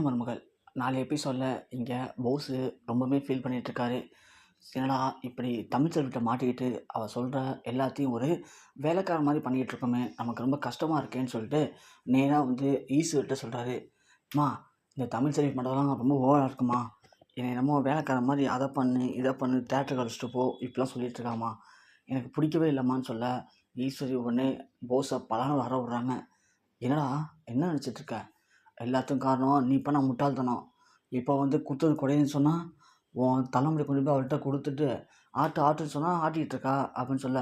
மருமகள் 4 எபிசோடில் இங்கே போஸு ரொம்பவே ஃபீல் பண்ணிகிட்ருக்காரு. என்னடா இப்படி தமிழ்ச்செல்விட்ட மாட்டிக்கிட்டு அவள் சொல்கிற எல்லாத்தையும் ஒரு வேலைக்கார மாதிரி பண்ணிக்கிட்டு இருக்கோமே, நமக்கு ரொம்ப கஷ்டமாக இருக்கேன்னு சொல்லிட்டு நேராக வந்து ஈஸ்வர்கிட்ட சொல்கிறாரு. அம்மா, இந்த தமிழ்ச்செல்வி பண்ணுறதெல்லாம் ரொம்ப ஓவராக இருக்குமா, என்னை என்னமோ வேலைக்கார மாதிரி அதை பண்ணு இதை பண்ணு தேட்டருக்கு அழைச்சிட்டு போ இப்படிலாம் சொல்லிட்டு இருக்காமா, எனக்கு பிடிக்கவே இல்லைம்மான்னு சொல்ல ஈஸ்வரி உடனே போஸை பலனை வர விட்றாங்க. என்னடா என்ன நினச்சிட்ருக்க, எல்லாத்துக்கும் காரணம் நீ பண்ண முட்டாள்தனம். இப்போ வந்து குத்துறது குறையுன்னு சொன்னால் உன் தலைமுறை கொண்டு போய் அவள்கிட்ட கொடுத்துட்டு ஆட்டுன்னு சொன்னால் ஆட்டிகிட்டு இருக்கா அப்படின்னு சொல்ல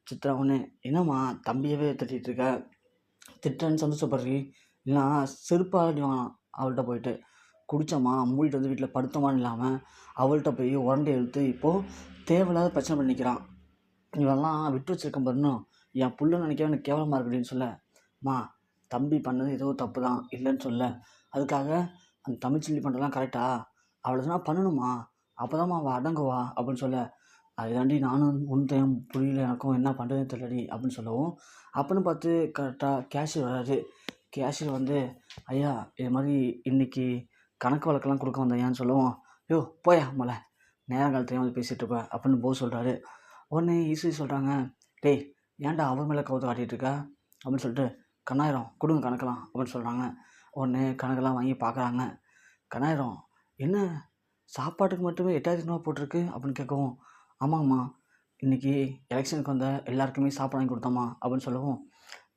சித்ரா ஒன்று, என்னம்மா தம்பியவே திட்டிகிட்டு இருக்க, திட்டன்னு சந்தோஷப்படுறி, இல்லைனா செருப்பாக அடி வாங்கலாம் அவள்கிட்ட போயிட்டு. குடித்தம்மா மூடிட்டு வந்து வீட்டில் படுத்தமான்னு இல்லாமல் அவள்கிட்ட போய் உரண்டை இழுத்து இப்போது தேவையில்லாத பிரச்சனை பண்ணி நிற்கிறான். இவெல்லாம் விட்டு வச்சிருக்கேன் பாருன்னு என் புள்ள நினைக்கவே எனக்கு கேவலமாக இருக்குன்னு சொல்ல, மா தம்பி பண்ணது ஏதோ தப்பு தான் இல்லைன்னு சொல்ல, அதுக்காக அந்த தமிழ்ச்செல்வி பண்ணுறதுலாம் கரெக்டா, அவளை தான் பண்ணணுமா, அப்போ தான் அவள் அடங்குவா அப்படின்னு சொல்ல, அதுதாண்டி நானும் உன்னையும் புரியல, எனக்கும் என்ன பண்ணுறதுன்னு தெரியலடி அப்படின்னு சொல்லவும், அப்போன்னு பார்த்து கரெக்டாக கேஷியர் வராது. கேஷியர் வந்து, ஐயா இது மாதிரி இன்றைக்கி கணக்கு வழக்கெல்லாம் கொடுக்க வந்தையான்னு சொல்லவும், யோ போயா மலை, நேரங்காலத்தையும் வந்து பேசிகிட்டு இருப்பேன் அப்படின்னு போஸ் சொல்கிறாரு. உடனே ஈஸி சொல்கிறாங்க, டேய் ஏன்டா அவர் மேலே கவுத்து காட்டிகிட்டு இருக்கா அப்படின்னு சொல்லிட்டு, கண்ணாயிரம் கொடுங்க கணக்கெல்லாம் அப்படின்னு சொல்கிறாங்க. உடனே கணக்கெல்லாம் வாங்கி பார்க்குறாங்க. கண்ணாயிரம், என்ன சாப்பாட்டுக்கு மட்டுமே 8,000 போட்டிருக்கு அப்படின்னு கேட்கவும், ஆமாங்கம்மா இன்றைக்கி எலெக்ஷனுக்கு வந்த எல்லாருக்குமே சாப்பாடு வாங்கி கொடுத்தோம்மா அப்படின்னு சொல்லவும்,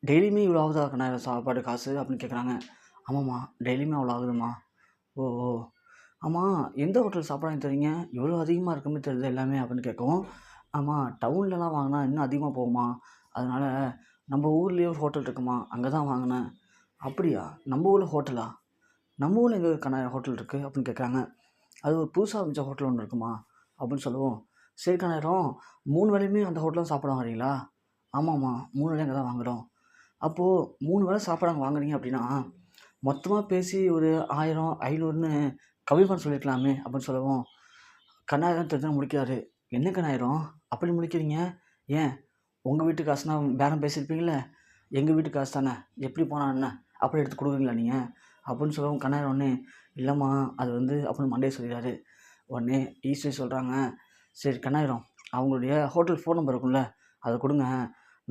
டெய்லியுமே இவ்வளோ ஆகுதா கண்ணாயிரம் சாப்பாடு காசு அப்படின்னு கேட்குறாங்க. ஆமாம்மா டெய்லியுமே அவ்வளோ ஆகுதும்மா. ஓ ஓ, ஆமாம் எந்த ஹோட்டல் சாப்பாடு வாங்கி தரீங்க, இவ்வளோ அதிகமாக இருக்குமே தெரியுது எல்லாமே அப்படின்னு கேட்கவும், ஆமாம் டவுன்லலாம் வாங்கினா இன்னும் அதிகமாக போகுமா, அதனால் நம்ம ஊர்லேயே ஒரு ஹோட்டல் இருக்குமா அங்கே தான் வாங்கினேன். அப்படியா, நம்ம ஊரில் ஹோட்டலா, நம்ம ஊரில் எங்கே கண்ணாயிரம் ஹோட்டல் இருக்குது அப்படின்னு கேட்குறாங்க. அது ஒரு புதுசாக அமைச்ச ஹோட்டல் ஒன்று இருக்குமா அப்படின்னு சொல்லுவோம். சரி கண்ணாயிரம், 3 வேளையுமே அந்த ஹோட்டலில் சாப்பாடு வாங்குறீங்களா, ஆமாம்மா 3 வேளையும் அங்கே தான் வாங்குகிறோம். அப்போது 3 வேளை சாப்பாடு அங்கே வாங்குறீங்க அப்படின்னா மொத்தமாக பேசி ஒரு 1000 500ன்னு கம்மி பண்ண சொல்லியிருக்கலாமே அப்படின்னு சொல்லவும், கண்ணாயிரம் தெரிஞ்சு முடிக்கிறாரு. என்ன கண்ணாயிரம் அப்படி முடிக்கிறீங்க, ஏன் உங்கள் வீட்டு காசுனா பேரம் பேசியிருப்பீங்களே, எங்கள் வீட்டு காசு தானே எப்படி போனால் என்ன அப்படி எடுத்து கொடுக்குறீங்களா நீங்கள் அப்படின்னு சொல்லவும், கண்ணாயிரம் ஒன்று, இல்லைம்மா அது வந்து அப்படின்னு மண்டையை சொல்லிடுறாரு. உடனே ஈஸ்வரி சொல்கிறாங்க, சரி கண்ணாயிரம் அவங்களுடைய ஹோட்டல் ஃபோன் நம்பர் இருக்கும்ல அதை கொடுங்க,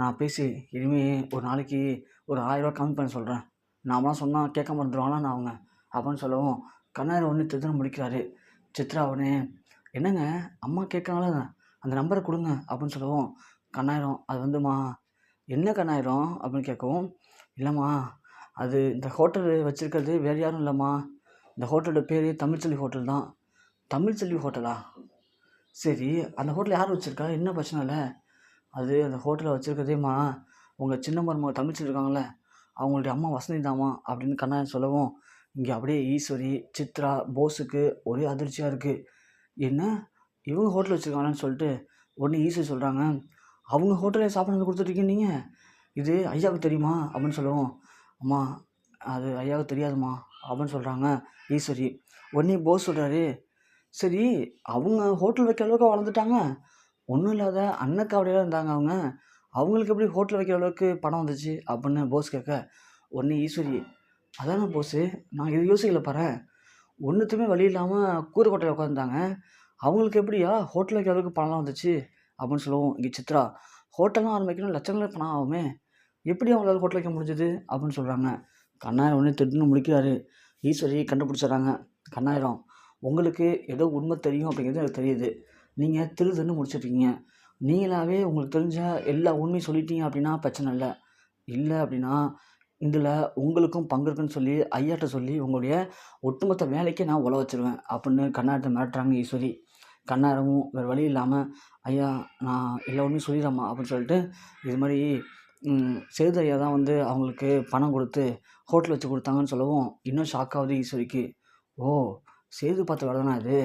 நான் பேசி இனிமேல் ஒரு நாளைக்கு ஒரு 1000 கம்மி பண்ண சொல்கிறேன், நாமலாம் சொன்னால் கேட்காம இருந்துருவாங்களா அவங்க அப்படின்னு சொல்லவும், கண்ணாயிரம் ஒன்று தெரிஞ்சு முடிக்கிறாரு. சித்ரா உடனே, என்னங்க அம்மா கேட்குறாங்களா அந்த நம்பரை கொடுங்க அப்படின்னு சொல்லவும், கண்ணாயிரம் அது வந்துமா, என்ன கண்ணாயிரம் அப்படின்னு கேட்கவும், இல்லைம்மா அது இந்த ஹோட்டல் வச்சுருக்கிறது வேறு யாரும் இல்லைம்மா, இந்த ஹோட்டலோட பேர் தமிழ்ச்செல்வி ஹோட்டல் தான். தமிழ்ச்செல்வி ஹோட்டலா, சரி அந்த ஹோட்டல் யார் வச்சுருக்கா, என்ன பிரச்சனை இல்லை, அது அந்த ஹோட்டலை வச்சுருக்கிறதேம்மா உங்கள் சின்ன மருமக தமிழ்ச்செல்வி இருக்காங்களே அவங்களுடைய அம்மா வசந்தி தாம்மா அப்படின்னு கண்ணாயிரம் சொல்லவும், இங்கே அப்படியே ஈஸ்வரி சித்ரா போஸுக்கு ஒரே அதிர்ச்சியாக இருக்குது. என்ன இவங்க ஹோட்டல் வச்சுருக்காங்கன்னு சொல்லிட்டு உடனே ஈஸ்வரி சொல்கிறாங்க, அவங்க ஹோட்டலில் சாப்பாடு வந்து கொடுத்துட்ருக்கீங்க நீங்கள், இது ஐயாவுக்கு தெரியுமா அப்படின்னு சொல்லவும், அம்மா அது ஐயாவுக்கு தெரியாதும்மா அப்படின்னு சொல்கிறாங்க ஈஸ்வரி. உடனே போஸ் சொல்கிறாரு, சரி அவங்க ஹோட்டல் வைக்கிற அளவுக்கு வளர்ந்துட்டாங்க, ஒன்றும் இல்லாத அன்னக்காவடியாக இருந்தாங்க அவங்க, அவங்களுக்கு எப்படி ஹோட்டல் வைக்கிற அளவுக்கு பணம் வந்துச்சு அப்படின்னு போஸ் கேட்க, உடனே ஈஸ்வரி, அதானே போஸு நான் இது யோசிக்கல பாரு, ஒன்றுத்துமே வழி இல்லாமல் கூரை கொட்டையில் உட்காந்துருந்தாங்க, அவங்களுக்கு எப்படியா ஹோட்டல் வைக்கிற அளவுக்கு பணம்லாம் வந்துச்சு அப்படின்னு சொல்லுவோம். இங்கே சித்ரா, ஹோட்டல்லாம் ஆரம்பிக்கணும் லட்சங்களில் பணம் ஆகுமே, எப்படி அவங்களால ஹோட்டல் வைக்க முடிஞ்சது அப்படின்னு சொல்கிறாங்க. கண்ணாயிரம் ஒன்று திட்டுன்னு முடிக்கிறாரு. ஈஸ்வரி கண்டுபிடிச்சிட்றாங்க. கண்ணாயிரம், உங்களுக்கு ஏதோ உண்மை தெரியும் அப்படிங்கிறது எனக்கு தெரியுது, நீங்கள் திருதுன்னு முடிச்சிட்ருக்கீங்க, நீங்களாகவே உங்களுக்கு தெரிஞ்ச எல்லா உண்மையும் சொல்லிட்டீங்க அப்படின்னா பிரச்சனை இல்லை, இல்லை அப்படின்னா இதில் உங்களுக்கும் பங்கு இருக்குன்னு சொல்லி ஐயாட்ட சொல்லி உங்களுடைய ஒட்டுமொத்த வேலைக்கே நான் உழ வச்சுருவேன் அப்படின்னு கண்ணாயிரத்தை மிரட்டுறாங்க ஈஸ்வரி. கண்ணாயிரமும் வேறு வழி இல்லாமல், ஐயா நான் எல்லா உண்மையும் சொல்லிடுறேம்மா அப்படின்னு சொல்லிட்டு, இது மாதிரி சேது ஐயா தான் வந்து அவங்களுக்கு பணம் கொடுத்து ஹோட்டல் வச்சு கொடுத்தாங்கன்னு சொல்லவும், இன்னும் ஷாக் ஆகுது ஈஸ்வரிக்கு. ஓ, சேது பார்த்த வேலை தானே அது,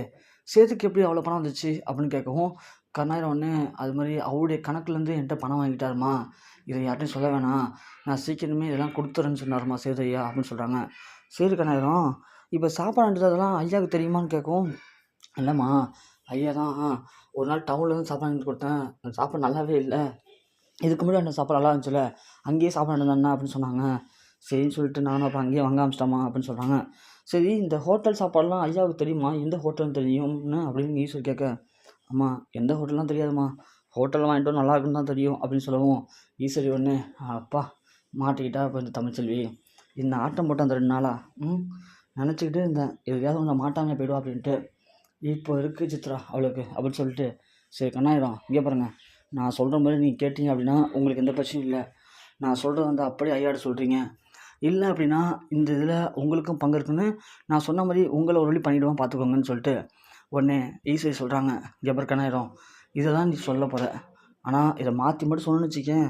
சேதுக்கு எப்படி அவ்வளோ பணம் வந்துச்சு அப்படின்னு கேட்கவும், கண்ணாயிரம் ஒன்று, அது மாதிரி அவருடைய கணக்குலேருந்து என்கிட்ட பணம் வாங்கிட்டாருமா, இதை யார்ட்டையும் சொல்ல வேணாம், நான் சீக்கிரமே இதெல்லாம் கொடுத்துறேன்னு சொன்னாருமா சேது ஐயா அப்படின்னு சொல்கிறாங்க. சரி கண்ணாயிரம், இப்போ சாப்பாடு அதெல்லாம் ஐயாவுக்கு தெரியுமான்னு கேட்கவும், இல்லைம்மா ஐயா தான் ஒரு நாள் டவுன்லேருந்து சாப்பாடு வாங்கிட்டு கொடுத்தேன், அந்த சாப்பாடு நல்லாவே இல்லை, இதுக்கு முன்னாடி அந்த சாப்பாடு நல்லா இருந்துச்சுல்ல அங்கேயே சாப்பாடு தானே அப்படின்னு சொன்னாங்க. சரின்னு சொல்லிட்டு நானும் அப்புறம் அங்கேயே வாங்க ஆரம்பிச்சிட்டோமா அப்படின்னு சொல்கிறாங்க. சரி இந்த ஹோட்டல் சாப்பாடுலாம் ஐயாவுக்கு தெரியுமா? எந்த ஹோட்டல்னு தெரியும்னு அப்படின்னு ஈஸ்வரி கேட்க, அம்மா எந்த ஹோட்டல்லாம் தெரியாதும்மா. ஹோட்டல்ல வாங்கிட்டு வந்து நல்லா இருக்குன்னு தான் தெரியும் அப்படின்னு சொல்லவும், ஈஸ்வரி உடனே அப்பா மாட்டிக்கிட்டா இப்போ இந்த தமிழ்ச்செல்வி. இந்த ஆட்டம் போட்ட அந்த 2 நாளா நினச்சிக்கிட்டே இருந்தேன். எதுலயாவது ஒண்ணுல மாட்டாம போயிடுவா அப்படின்ட்டு. இப்போ இருக்கு சித்ரா அவளுக்கு அப்படின்னு சொல்லிட்டு, சரி கண்ணாயிரம் இங்கே பாருங்க. நான் சொல்கிற மாதிரி நீங்கள் கேட்டீங்க அப்படின்னா உங்களுக்கு எந்த பிரச்சனையும் இல்லை. நான் சொல்கிறது வந்து அப்படியே ஐயாட்ட சொல்கிறீங்க. இல்லை அப்படின்னா இந்த இதில் உங்களுக்கும் பங்கு இருக்குன்னு நான் சொன்ன மாதிரி உங்களை ஒரு வழி பண்ணிவிடுவேன் பார்த்துக்கோங்கன்னு சொல்லிட்டு உடனே ஈஸ்வரி சொல்கிறாங்க, இங்கே பாரு கண்ணாயிரம் இதை தான் நீ சொல்ல போகிற. ஆனால் இதை மாற்றி மட்டும் சொன்னேன்னு வச்சுக்கேன்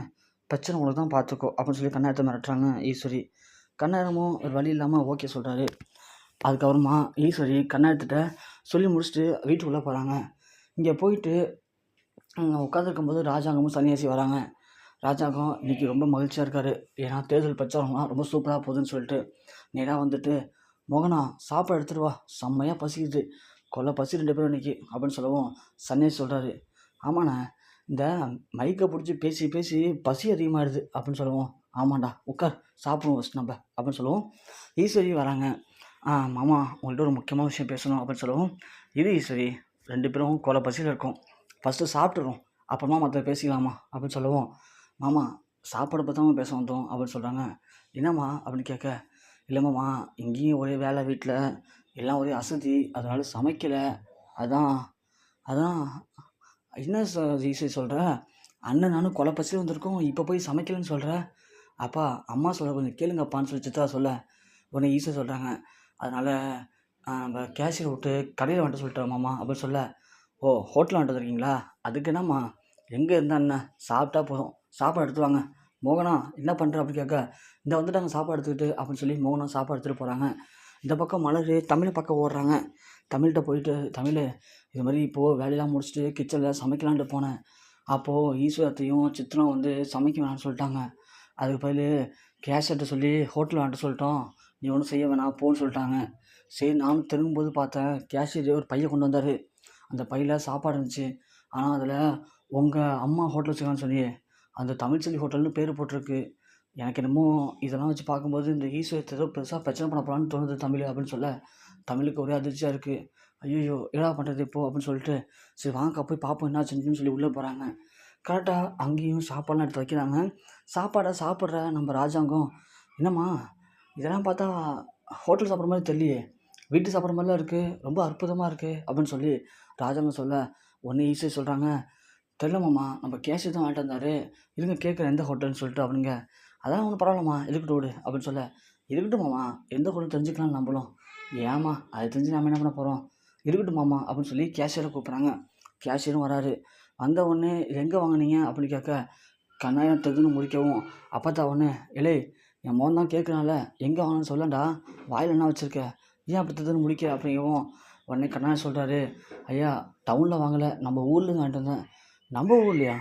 பிரச்சனை உனக்கு தான் பார்த்துக்கோ அப்படின்னு சொல்லி கண்ணாயிரத்தை மிரட்டுறாங்க ஈஸ்வரி. கண்ணாயிரமும் ஒரு வழி இல்லாமல் ஓகே சொல்கிறாரு. அதுக்கப்புறமா ஈஸ்வரி கண்ணாயிரத்திட்ட சொல்லி முடிச்சுட்டு வீட்டுக்குள்ளே போகிறாங்க. இங்கே போயிட்டு உட்காந்துருக்கும்போது ராஜாங்கமும் சன்னியாசி வராங்க. ராஜாங்கம் இன்றைக்கி ரொம்ப மகிழ்ச்சியாக இருக்கார். ஏன்னா தேர்தல் பிரச்சாரம்லாம் ரொம்ப சூப்பராக போகுதுன்னு சொல்லிட்டு நேராக வந்துட்டு, மோகனா சாப்பாடு எடுத்துகிட்டு வா, செம்மையாக பசிக்குது, கொல்லை பசி 2 பேரும் இன்றைக்கி அப்படின்னு சொல்லவும் சன்னியாசி சொல்கிறாரு, ஆமாண்ணா இந்த மைக்கை பிடிச்சி பேசி பேசி பசி அதிகமாகிடுது அப்படின்னு சொல்லவும், ஆமாண்டா உட்கார் சாப்பிடுவோம் ஃபஸ்ட் நம்ம அப்படின்னு சொல்லவும் ஈஸ்வரி வராங்க. மாமா உங்கள்கிட்ட ஒரு முக்கியமான விஷயம் பேசணும் அப்படின்னு சொல்லவும், இது ஈஸ்வரி 2 பேரும் கொலை பசியில் இருக்கோம், ஃபஸ்ட்டு சாப்பிட்டுறோம் அப்புறமா மற்ற பேசிக்கலாமா அப்படின்னு சொல்லவும், மாமா சாப்பாடை பற்றி தான் பேச வந்தோம் அப்படின்னு சொல்கிறாங்க. என்னம்மா அப்படின்னு கேட்க, இல்லைம்மாம்மா இங்கேயும் ஒரே வேலை, வீட்டில் எல்லாம் ஒரே அசதி, அதனால சமைக்கலை. அதான் அதான் என்ன ஈஸி சொல்கிற, அண்ணன் நானும் கொலை பசியில் வந்திருக்கோம், இப்போ போய் சமைக்கலைன்னு சொல்கிற. அப்பா அம்மா சொல்ல கொஞ்சம் கேளுங்கப்பான்னு சொல்லி சித்ரா சொல்ல உடனே ஈஸி சொல்கிறாங்க, அதனால் நம்ம கேஷியரை விட்டு கடையில் வந்துட்டு சொல்லிட்டோம் மாமா அப்படின்னு சொல்ல, ஓ ஹோட்டலில் வந்துட்டு இருக்கீங்களா, அதுக்கு என்னம்மா எங்கே இருந்தா என்ன, சாப்பிட்டா போதும், சாப்பாடு எடுத்து வாங்க. மோகனா என்ன பண்ணுற அப்படின்னு கேட்க, இந்த வந்துட்டாங்க சாப்பாடு எடுத்துக்கிட்டு அப்படின்னு சொல்லி மோகனா சாப்பாடு எடுத்துகிட்டு போகிறாங்க. இந்த பக்கம் மலர் தமிழ் பக்கம் ஓடுறாங்க. தமிழ்கிட்ட போயிட்டு, தமிழ் இது மாதிரி இப்போது வேலையெல்லாம் முடிச்சுட்டு கிச்சனில் சமைக்கலான்ட்டு போனேன். அப்போது ஈஸ்வரத்தையும் சித்திரம் வந்து சமைக்க வேணாம்னு சொல்லிட்டாங்க. அதுக்கு பதில் கேஷர்கிட்ட சொல்லி ஹோட்டலில் வந்துட்டு சொல்லிட்டோம், நீ ஒன்றும் செய்ய வேணாம் போன்னு சொல்லிட்டாங்க. சரி நானும் திரும்பும்போது பார்த்தேன், கேஷியர் ஒரு பையை கொண்டு வந்தார். அந்த பையில் சாப்பாடு இருந்துச்சு. ஆனால் அதில் உங்கள் அம்மா ஹோட்டல் வச்சுருக்கான்னு சொல்லி அந்த தமிழ்ச்செல்வி ஹோட்டல்னு பேர் போட்டிருக்கு. எனக்கு என்னமோ இதெல்லாம் வச்சு பார்க்கும்போது இந்த ஈஸ்வரத்தை ஏதோ பெருசாக பிரச்சனை பண்ண போகலான்னு தோணுது தமிழ் அப்படின்னு சொல்ல, தமிழுக்கு ஒரே அதிர்ச்சியாக இருக்குது. ஐயோ என்னடா பண்ணுறது இப்போது அப்படின்னு சொல்லிட்டு, சரி வாங்க போய் பார்ப்போம் என்னாச்சுன்னு சொல்லி உள்ளே போகிறாங்க. கரெக்டாக அங்கேயும் சாப்பாடெலாம் எடுத்து வைக்கிறாங்க. சாப்பாடை சாப்பிட்ற நம்ம ராஜாங்கம், என்னம்மா இதெல்லாம் பார்த்தா ஹோட்டல் சாப்பிட்ற மாதிரி தெரியலையே, வீட்டு சாப்பிட்ற மாதிரிலாம் இருக்குது, ரொம்ப அற்புதமாக இருக்குது அப்படின்னு சொல்லி ராஜாங்கம் சொல்ல, ஒன்று ஈஸியாக சொல்கிறாங்க, தெரில மாமா நம்ம கேஷ் தான் வாங்கிட்டு வந்தார், இருங்க கேட்குறேன் எந்த ஹோட்டல்னு சொல்லிட்டு அப்படிங்க. அதான் ஒன்றும் பரவாயில்லம்மா இருக்கட்டும் விடு அப்படின்னு சொல்ல, இருக்கட்டும் மாமா எந்த ஹோட்டல் தெரிஞ்சுக்கலாம் நம்மளும், ஏம்மா அது தெரிஞ்சு நம்ம என்ன பண்ண போகிறோம், இருக்கட்டும் மாமா அப்படின்னு சொல்லி கேஷியரை கூப்பிட்றாங்க. கேஷியரும் வராரு. வந்த உடனே எங்கே வாங்கினீங்க அப்படின்னு கேட்க, கண்ணாயிரம் தெரிஞ்சுன்னு முடிக்கவும், அப்பத்தா ஒன்று இலே என் மோன் தான் கேட்குறான்ல எங்கே வாங்கன்னு சொல்லண்டா, வாயில் என்ன வச்சுருக்க, ஏன் அப்படி தெரிஞ்சுன்னு முடிக்க அப்படிங்கவும், உடனே கண்ணாயிரம் சொல்கிறாரு, ஐயா டவுனில் வாங்கலை நம்ம ஊர்லேருந்து வாங்கிட்டு வந்தேன். நம்ம ஊர்லையா,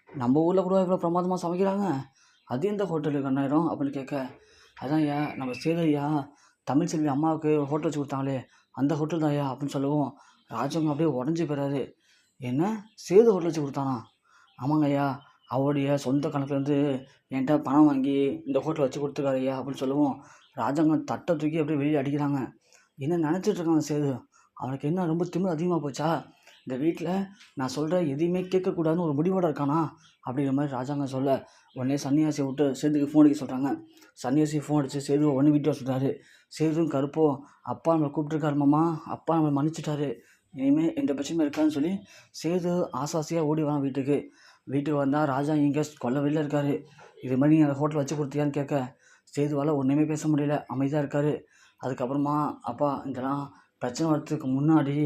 நம்ம ஊரில் கூட இவ்வளோ பிரமாதமாக சமைக்கிறாங்க, அது எந்த ஹோட்டலு கண்ணாயிரம் அப்படின்னு கேட்க, அதான் ஐயா நம்ம சேதையா தமிழ்ச்செல்வி அம்மாவுக்கு ஹோட்டல் வச்சு கொடுத்தாங்களே அந்த ஹோட்டல் தான் ஐயா அப்படின்னு சொல்லவும், ராஜவங்க அப்படியே உடஞ்சி போயிறாரு. என்ன சேது ஹோட்டல் வச்சு கொடுத்தானா, ஆமாங்க ஐயா அவருடைய சொந்த கணக்குலேருந்து என்கிட்ட பணம் வாங்கி இந்த ஹோட்டல் வச்சு கொடுத்துருக்காரு ஐயா அப்படின்னு சொல்லவும், ராஜாங்கம் தட்டை தூக்கி அப்படியே வெளியே அடிக்கிறாங்க. என்ன நினச்சிட்டு இருக்காங்க சேது, அவனுக்கு என்ன ரொம்ப திமிரு அதிகமாக போச்சா, இந்த வீட்டில் நான் சொல்கிற எதையுமே கேட்கக்கூடாதுன்னு ஒரு முடிவோடு இருக்கானா அப்படிங்கிற மாதிரி ராஜாங்கம் சொல்ல, உடனே சன்னியாசியை விட்டு சேதுக்கு ஃபோன் அடிக்க சொல்கிறாங்க. சன்னியாசி ஃபோன் அடித்து சேதுவை உடனே வீட்டில் சொல்கிறாரு. சேதுவும் கருப்போ, அப்பா நம்மளை கூப்பிட்டுருக்காரு மாமா, அப்பா நம்மளை மன்னிச்சிட்டாரு, இனிமேல் எந்த பிரச்சனையும் இருக்காதுன்னு சொல்லி சேது ஆசாசியாக ஓடி வரான் வீட்டுக்கு. வீட்டுக்கு வந்தால் ராஜா இங்கே கொல்ல வெளியில் இருக்கார். இது மாதிரி நீங்கள் அந்த ஹோட்டல் வச்சு கொடுத்தியான்னு கேட்க, சேதுவால் ஒன்றுமே பேச முடியல, அமைதியாக இருக்கார். அதுக்கப்புறமா, அப்பா இதெல்லாம் பிரச்சனை வரத்துக்கு முன்னாடி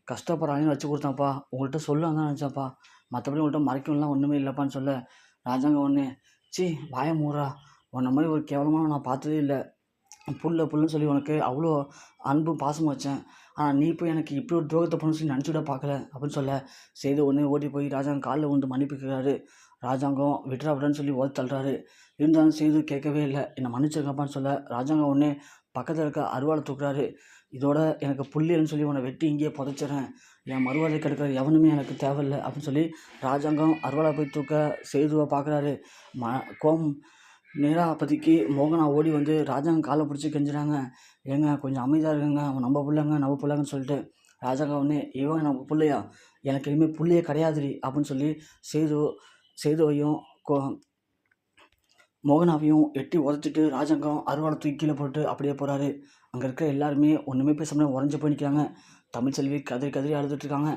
கஷ்டப்படுறாங்கன்னு வச்சு கொடுத்தேன்ப்பா, உங்கள்கிட்ட சொல்லலாம் தான் நினச்சேன்ப்பா, மற்றபடி உங்கள்கிட்ட மறைக்கணும்லாம் ஒன்றுமே இல்லைப்பான்னு சொல்ல, ராஜாங்க ஒன்று சி வாய மூடுறா, உன்ன மாதிரி ஒரு கேவலமான நான் பார்த்ததே இல்லை, புல்லுன்னு சொல்லி உனக்கு அவ்வளோ அன்பு பாசமும் வச்சேன், ஆனால் நீ போய் எனக்கு இப்படி ஒரு துரோகத்தை பண்ணு சொல்லி நினச்சி விட பார்க்கல அப்படின்னு சொல்ல, சேது ஒன்று ஓடி போய் ராஜாங்க காலில் விழுந்து மன்னிப்பு கேட்குறாரு. ராஜாங்கம் விட்டுறான்னு சொல்லி ஓதி தள்ளுறாரு. இருந்தாலும் சேது கேட்கவே இல்லை, என்னை மன்னிச்சிருக்கப்பான்னு சொல்ல, ராஜாங்கம் ஒன்று பக்கத்தில் இருக்க அருவாளை தூக்குறாரு. இதோட எனக்கு புள்ளியல்னு சொல்லி உன்னை வெட்டி இங்கேயே புதைச்சிட்றேன், என் மறுவாதை கெடுக்கிற எவனுமே எனக்கு தேவையில்லை அப்படின்னு சொல்லி ராஜாங்கம் அருவாளை போய் தூக்க சேதுவை பார்க்குறாரு. கோம் நேரா அப்போதைக்கு மோகனா ஓடி வந்து ராஜாங்க காலை பிடிச்சி கெஞ்சுறாங்க. "ஏங்க கொஞ்சம் அமைதியா இருங்கங்க. அவன் நம்ம புள்ளங்க, நம்ம புள்ளங்கன்னு" சொல்லிட்டு. ராஜாங்க உடனே, "இவன் நமக்கு புள்ளையா? எனக்கு இனிமேல் புள்ளையே கிடையாதுடி" அப்படின்னு சொல்லி சேது சேதுவையும் மோகனாவையும் எட்டி உதைச்சிட்டு ராஜாங்கம் அருவாளை தூக்கி கீழே போட்டு அப்படியே போகிறாரு. அங்கே இருக்கிற எல்லாருமே ஒன்றுமே பேசாமல் உறைஞ்சி போய் நிற்கிறாங்க. தமிழ்ச்செல்வி கதறி கதறி அழுதுட்ருக்காங்க.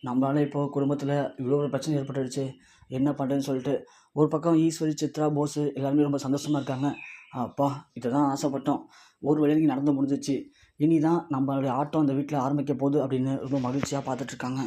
நம்மளால இப்போது குடும்பத்தில் இவ்வளோ ஒரு பிரச்சனை ஏற்பட்டுடுச்சு, என்ன பண்ணுறதுன்னு சொல்லிட்டு. ஒரு பக்கம் ஈஸ்வரி, சித்ரா, போஸு எல்லாருமே ரொம்ப சந்தோஷமாக இருக்காங்க. அப்பா இதை தான் ஆசைப்பட்டோம், ஒரு வழியாக இன்றைக்கி நடந்து முடிஞ்சிச்சு, இனி தான் நம்மளுடைய ஆட்டம் அந்த வீட்டில் ஆரம்பிக்க போகுது அப்படின்னு ரொம்ப மகிழ்ச்சியாக பார்த்துட்ருக்காங்க.